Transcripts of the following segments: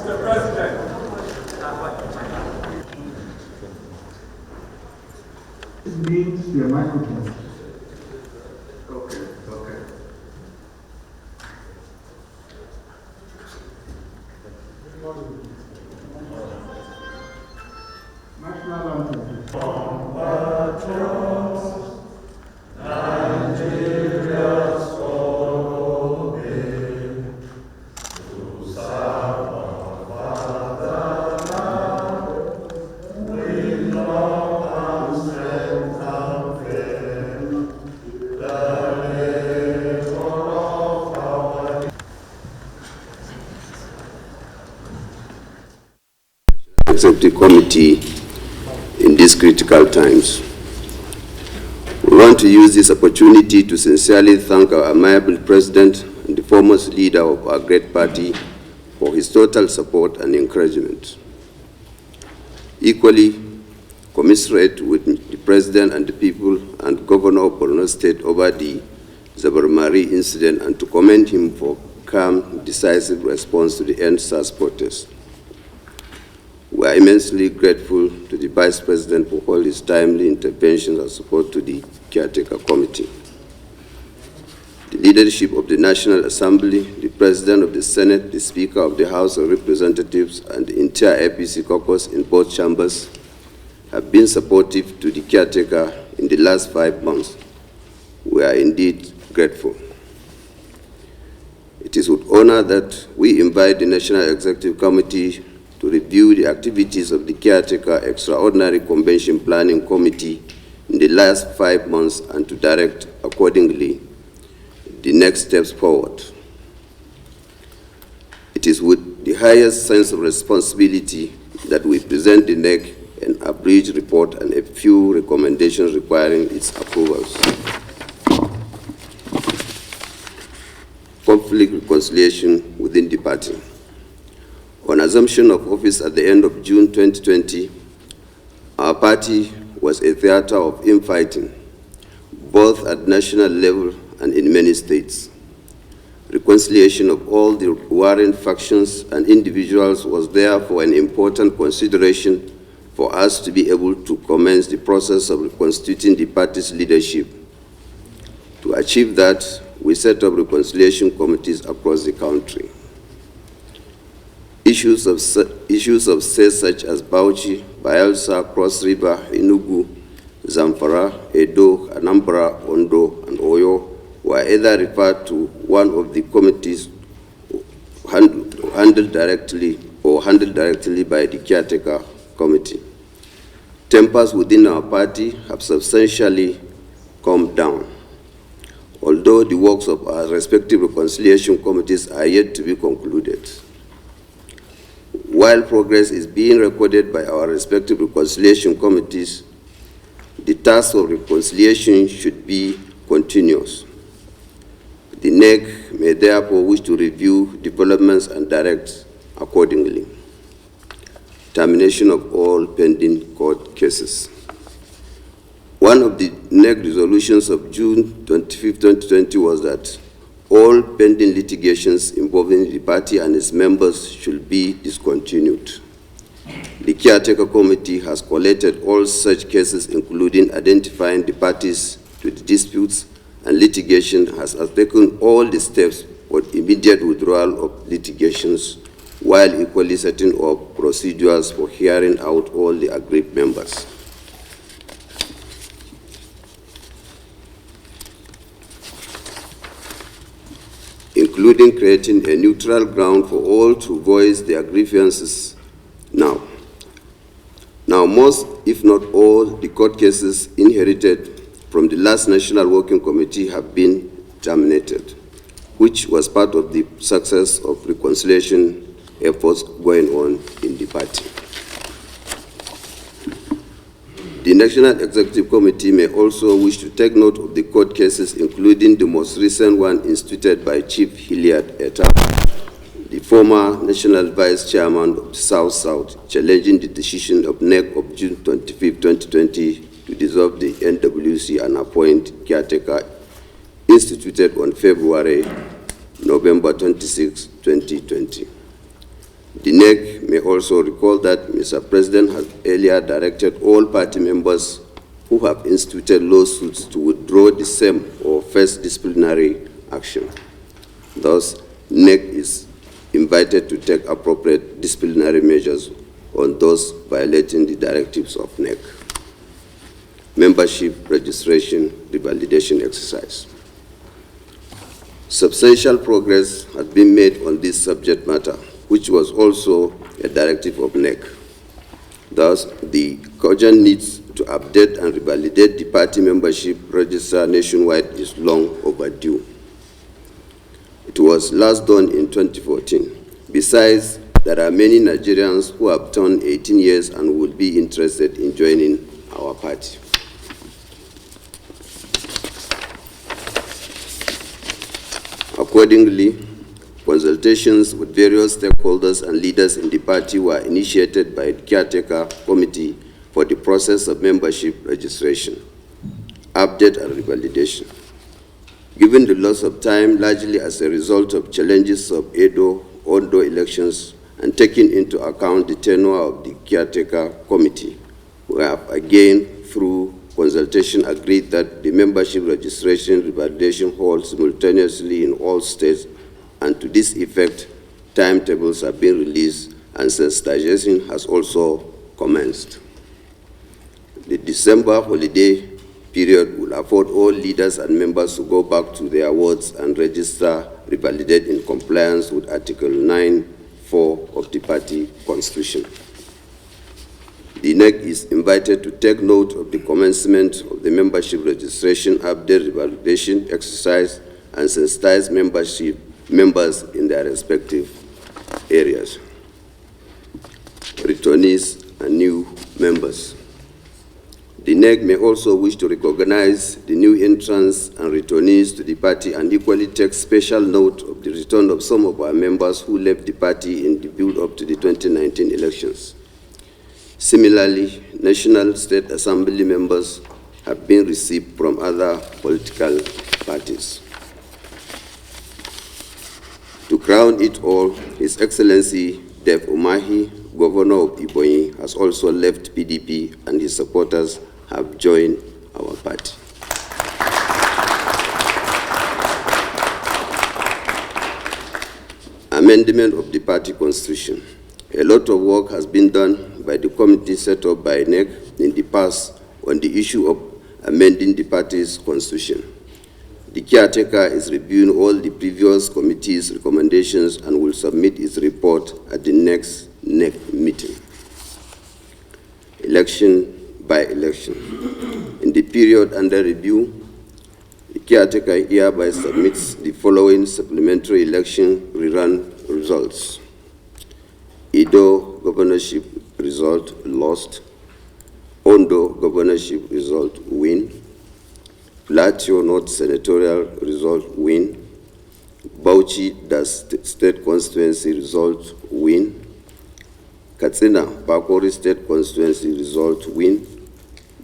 Mr. President. This means your microphone. Okay. National anthem. Executive Committee in these critical times. We want to use this opportunity to sincerely thank our amiable President and the foremost leader of our great party for his total support and encouragement. Equally, commiserate with the President and the people and Governor of Borno State over the Zabarmari incident and to commend him for calm, decisive response to the end-SARS protest. We are immensely grateful to the Vice President for all his timely interventions and support to the Caretaker Committee. The leadership of the National Assembly, the President of the Senate, the Speaker of the House of Representatives, and the entire APC caucus in both chambers have been supportive to the Caretaker in the last 5 months. We are indeed grateful. It is with honor that we invite the National Executive Committee to review the activities of the Caretaker Extraordinary Convention Planning Committee in the last 5 months and to direct accordingly the next steps forward. It is with the highest sense of responsibility that we present the NEC an abridged report and a few recommendations requiring its approvals. Conflict reconciliation within the party. On assumption of office at the end of June 2020, our party was a theater of infighting, both at national level and in many states. Reconciliation of all the warring factions and individuals was therefore an important consideration for us to be able to commence the process of reconstituting the party's leadership. To achieve that, we set up reconciliation committees across the country. Issues of states such as Bauchi, Bayelsa, Cross River, Enugu, Zamfara, Edo, Anambra, Ondo, and Oyo were either referred to one of the committees handled directly by the Caretaker Committee. Tempers within our party have substantially calmed down, although the works of our respective reconciliation committees are yet to be concluded. While progress is being recorded by our respective reconciliation committees, the task of reconciliation should be continuous. The NEC may therefore wish to review developments and direct accordingly. Termination of all pending court cases. One of the NEC resolutions of June 25, 2020 was that all pending litigations involving the party and its members should be discontinued. The Caretaker Committee has collated all such cases, including identifying the parties to the disputes, and litigation has taken all the steps for immediate withdrawal of litigations, while equally setting up procedures for hearing out all the aggrieved members. Including creating a neutral ground for all to voice their grievances now. Now, most, if not all, the court cases inherited from the last National Working Committee have been terminated, which was part of the success of reconciliation efforts going on in the party. The National Executive Committee may also wish to take note of the court cases, including the most recent one instituted by Chief Hilliard Etta, the former National Vice Chairman of the South-South, challenging the decision of NEC of June 25, 2020 to dissolve the NWC and appoint Caretaker, instituted on November 26, 2020. The NEC may also recall that Mr. President has earlier directed all party members who have instituted lawsuits to withdraw the same or face disciplinary action. Thus, NEC is invited to take appropriate disciplinary measures on those violating the directives of NEC. Membership registration revalidation exercise. Substantial progress has been made on this subject matter, which was also a directive of NEC. Thus, the urgent needs to update and revalidate the party membership register nationwide is long overdue. It was last done in 2014. Besides, there are many Nigerians who have turned 18 years and would be interested in joining our party. Accordingly, consultations with various stakeholders and leaders in the party were initiated by the Caretaker Committee for the process of membership registration, update and revalidation. Given the loss of time largely as a result of challenges of Ondo elections and taking into account the tenure of the Caretaker Committee, we have again, through consultation, agreed that the membership registration revalidation holds simultaneously in all states, and to this effect, timetables have been released and sensitization has also commenced. The December holiday period will afford all leaders and members to go back to their wards and register, revalidate in compliance with Article 9(4) of the party constitution. The NEC is invited to take note of the commencement of the membership registration update revalidation exercise and sensitize members in their respective areas. Returnees and new members. The NEC may also wish to recognize the new entrants and returnees to the party and equally take special note of the return of some of our members who left the party in the build-up to the 2019 elections. Similarly, National State Assembly members have been received from other political parties. To crown it all, His Excellency Dave Umahi, Governor of Ebonyi, has also left PDP and his supporters have joined our party. Amendment of the party constitution. A lot of work has been done by the committee set up by NEC in the past on the issue of amending the party's constitution. The caretaker is reviewing all the previous committee's recommendations and will submit its report at the next NEC meeting. Election by election. In the period under review, the caretaker hereby submits the following supplementary election rerun results. Edo governorship result lost. Ondo governorship result win. Plateau North senatorial result win. Bauchi state constituency result win. Katsina Bakori state constituency result win.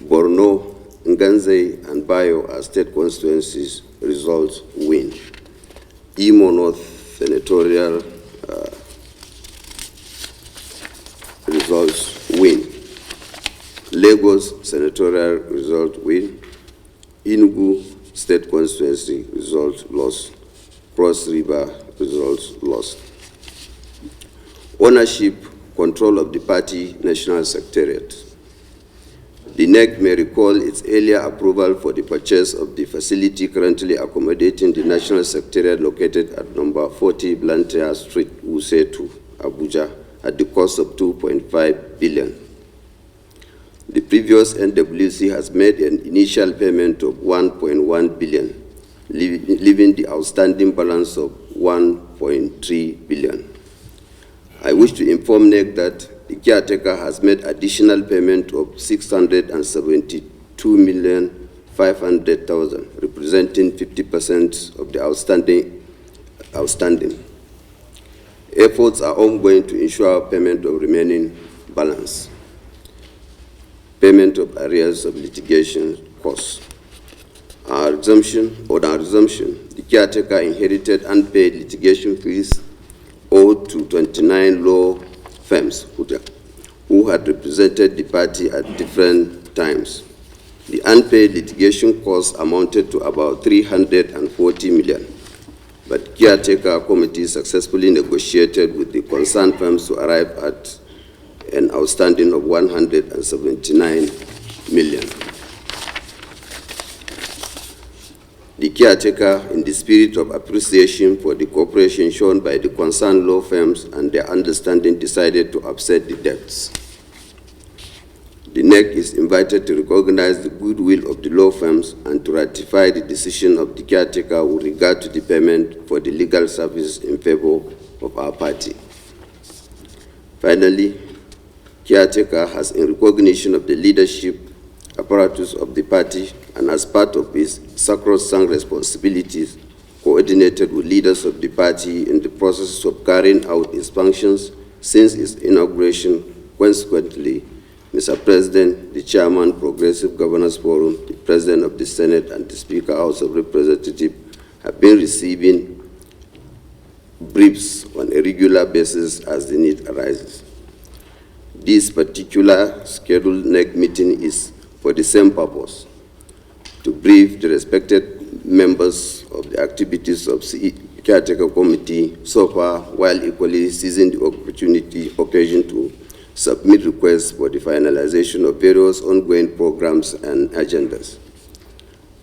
Borno, Nganze and Bayo are state constituencies result win. Imo North senatorial results win. Lagos senatorial result win. Enugu state constituency result lost. Cross River results lost. Ownership, control of the party national secretariat. The NEC may recall its earlier approval for the purchase of the facility currently accommodating the national secretariat located at number 40 Blantyre Street, Wuse 2, Abuja, at the cost of 2.5 billion. The previous NWC has made an initial payment of 1.1 billion, leaving the outstanding balance of 1.3 billion. I wish to inform NEC that the caretaker has made additional payment of 672,500,000, representing 50% of the outstanding. Efforts are ongoing to ensure payment of remaining balance. Payment of arrears of litigation costs. On resumption, the caretaker inherited unpaid litigation fees owed to 29 law firms who had represented the party at different times. The unpaid litigation costs amounted to about 340 million, but Caretaker Committee successfully negotiated with the concerned firms to arrive at an outstanding of 179 million. The caretaker, in the spirit of appreciation for the cooperation shown by the concerned law firms and their understanding, decided to offset the debts. The NEC is invited to recognize the goodwill of the law firms and to ratify the decision of the caretaker with regard to the payment for the legal services in favor of our party. Finally, caretaker has, in recognition of the leadership apparatus of the party and as part of his sacrosanct responsibilities, coordinated with leaders of the party in the process of carrying out its functions since its inauguration. Consequently, Mr. President, the Chairman, Progressive Governors Forum, the President of the Senate, and the Speaker, House of Representatives have been receiving briefs on a regular basis as the need arises. This particular scheduled NEC meeting is for the same purpose: to brief the respected members of the activities of the Caretaker Committee so far, while equally seizing the occasion to submit requests for the finalization of various ongoing programs and agendas,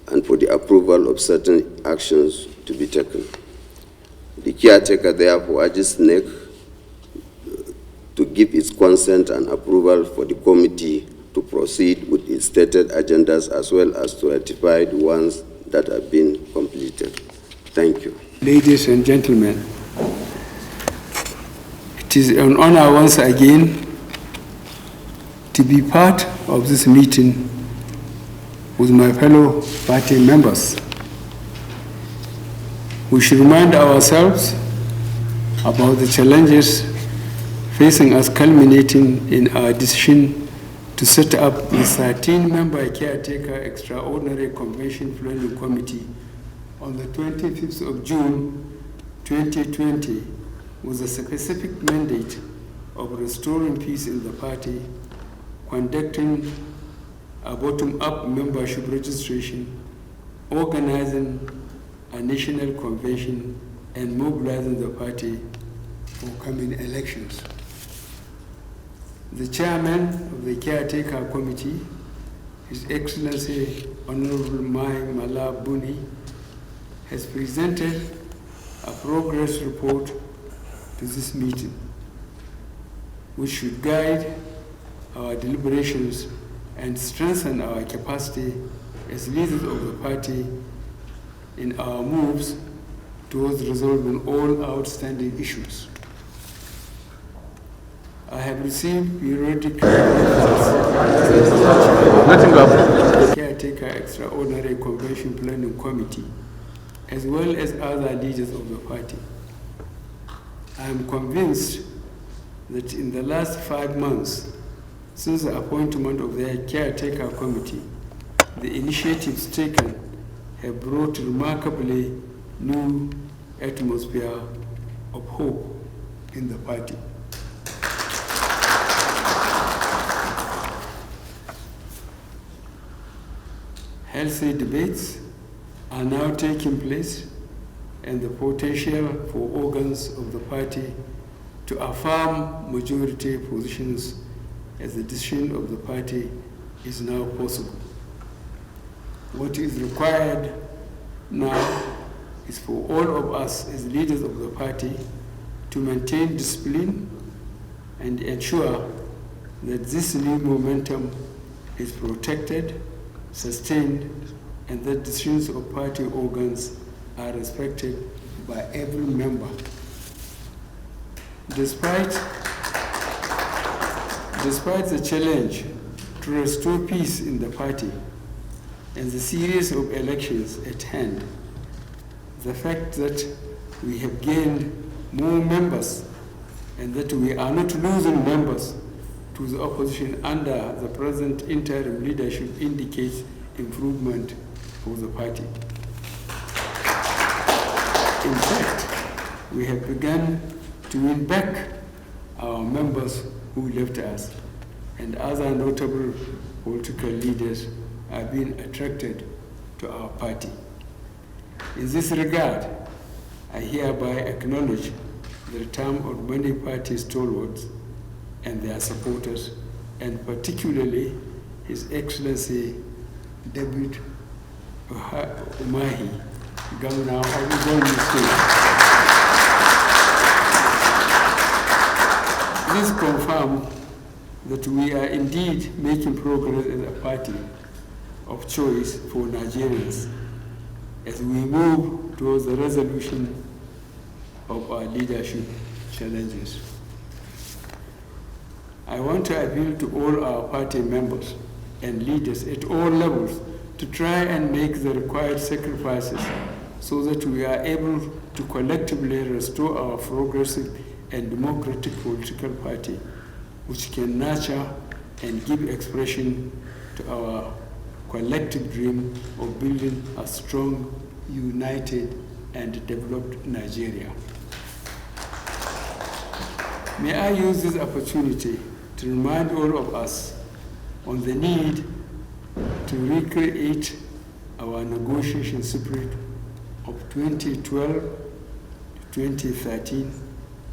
and for the approval of certain actions to be taken. The caretaker therefore urges NEC to give its consent and approval for the committee to proceed with its stated agendas, as well as to ratify the ones that have been completed. Thank you. Ladies and gentlemen, it is an honor once again to be part of this meeting with my fellow party members. We should remind ourselves about the challenges facing us, culminating in our decision to set up the 13-member Caretaker Extraordinary Convention Planning Committee on the 25th of June 2020 with a specific mandate of restoring peace in the party, conducting a bottom-up membership registration, organizing a national convention, and mobilizing the party for coming elections. The chairman of the Caretaker Committee, His Excellency Honorable Mai Mala Buni, has presented a progress report to this meeting, which should guide our deliberations and strengthen our capacity as leaders of the party in our moves towards resolving all outstanding issues. I have received periodic reports from the Caretaker Extraordinary Convention Planning Committee, as well as other leaders of the party. I am convinced that in the last 5 months, since the appointment of the Caretaker Committee, the initiatives taken have brought remarkably new atmosphere of hope in the party. Healthy debates are now taking place, and the potential for organs of the party to affirm majority positions as the decision of the party is now possible. What is required now is for all of us as leaders of the party to maintain discipline and ensure that this new momentum is protected, sustained, and that decisions of party organs are respected by every member. Despite the challenge to restore peace in the party and the series of elections at hand, the fact that we have gained more members and that we are not losing members to the opposition under the present interim leadership indicates improvement for the party. In fact, we have begun to win back our members who left us, and other notable political leaders are being attracted to our party. In this regard, I hereby acknowledge the return of many party stalwarts and their supporters, and particularly His Excellency David Umahi, Governor of Uganda State. This confirms that we are indeed making progress as a party of choice for Nigerians as we move towards the resolution of our leadership challenges. I want to appeal to all our party members and leaders at all levels to try and make the required sacrifices so that we are able to collectively restore our progressive and democratic political party, which can nurture and give expression to our collective dream of building a strong, united, and developed Nigeria. May I use this opportunity to remind all of us on the need to recreate our negotiation spirit of 2012 to 2013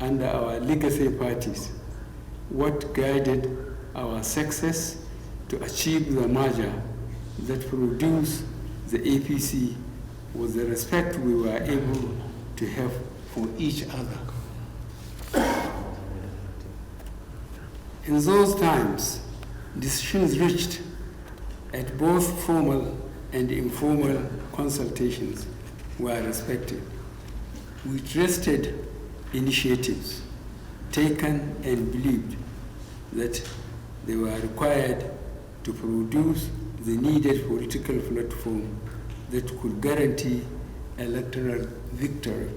under our legacy parties, what guided our success to achieve the merger that produced the APC was the respect we were able to have for each other. In those times, decisions reached at both formal and informal consultations were respected. We trusted initiatives taken and believed that they were required to produce the needed political platform that could guarantee electoral victory.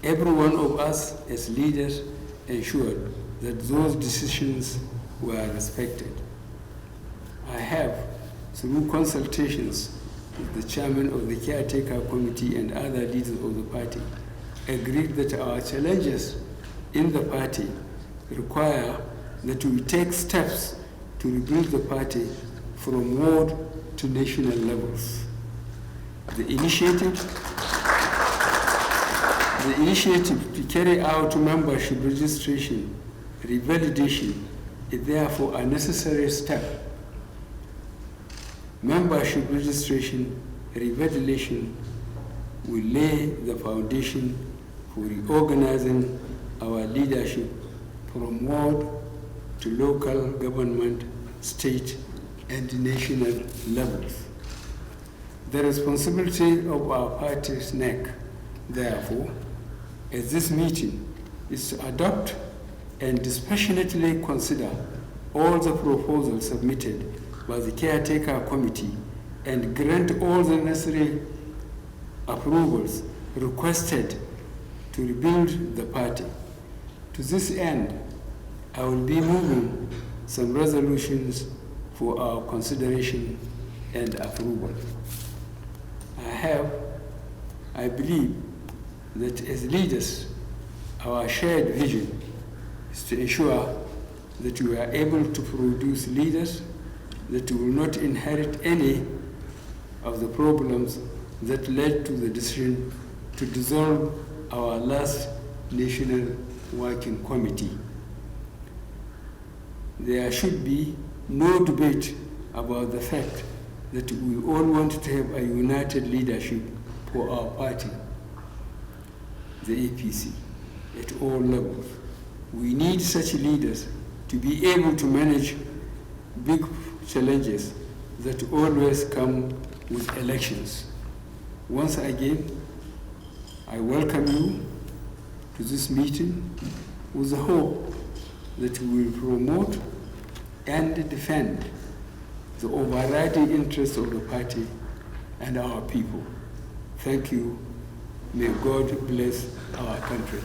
Every one of us as leaders ensured that those decisions were respected. I have, through consultations with the chairman of the Caretaker Committee and other leaders of the party, agreed that our challenges in the party require that we take steps to rebuild the party from ward to national levels. The initiative to carry out membership registration revalidation is therefore a necessary step. Membership registration revalidation will lay the foundation for reorganizing our leadership from ward to local government, state, and national levels. The responsibility of our party's NEC, therefore, at this meeting is to adopt and dispassionately consider all the proposals submitted by the Caretaker Committee and grant all the necessary approvals requested to rebuild the party. To this end, I will be moving some resolutions for our consideration and approval. I believe that as leaders, our shared vision is to ensure that we are able to produce leaders that will not inherit any of the problems that led to the decision to dissolve our last National Working Committee. There should be no debate about the fact that we all want to have a united leadership for our party, the APC, at all levels. We need such leaders to be able to manage big challenges that always come with elections. Once again, I welcome you to this meeting with the hope that we will promote and defend the overriding interests of the party and our people. Thank you. May God bless our country.